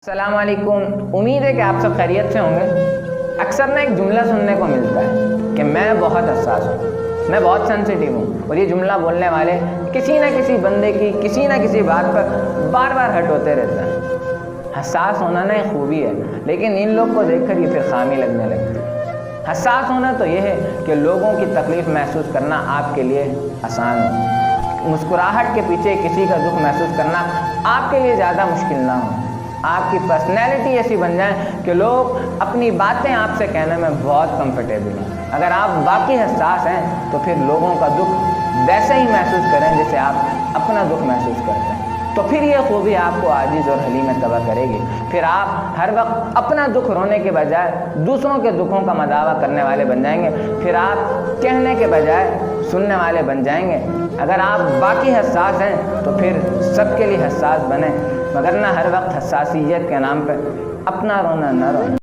السلام علیکم، امید ہے کہ آپ سب خیریت سے ہوں گے۔ اکثر نا ایک جملہ سننے کو ملتا ہے کہ میں بہت حساس ہوں، میں بہت سینسیٹیو ہوں، اور یہ جملہ بولنے والے کسی نہ کسی بندے کی کسی نہ کسی بات پر بار بار ہٹ ہوتے رہتے ہیں۔ حساس ہونا نا ایک خوبی ہے، لیکن ان لوگ کو دیکھ کر یہ پھر خامی لگنے لگتی ہے۔ حساس ہونا تو یہ ہے کہ لوگوں کی تکلیف محسوس کرنا آپ کے لیے آسان ہو، مسکراہٹ کے پیچھے کسی کا دکھ محسوس کرنا آپ کے لیے زیادہ مشکل نہ ہو، آپ کی پرسنالٹی ایسی بن جائے کہ لوگ اپنی باتیں آپ سے کہنے میں بہت کمفرٹیبل ہیں۔ اگر آپ باقی حساس ہیں تو پھر لوگوں کا دکھ ویسے ہی محسوس کریں جیسے آپ اپنا دکھ محسوس کرتے ہیں، تو پھر یہ خوبی آپ کو عاجز اور حلیم میں تباہ کرے گی۔ پھر آپ ہر وقت اپنا دکھ رونے کے بجائے دوسروں کے دکھوں کا مداوع کرنے والے بن جائیں گے، پھر آپ کہنے کے بجائے سننے والے بن جائیں گے۔ اگر آپ باقی حساس ہیں تو پھر سب کے لیے حساس بنیں، مگر نہ ہر وقت حساسیت کے نام پہ اپنا رونا نہ رونا۔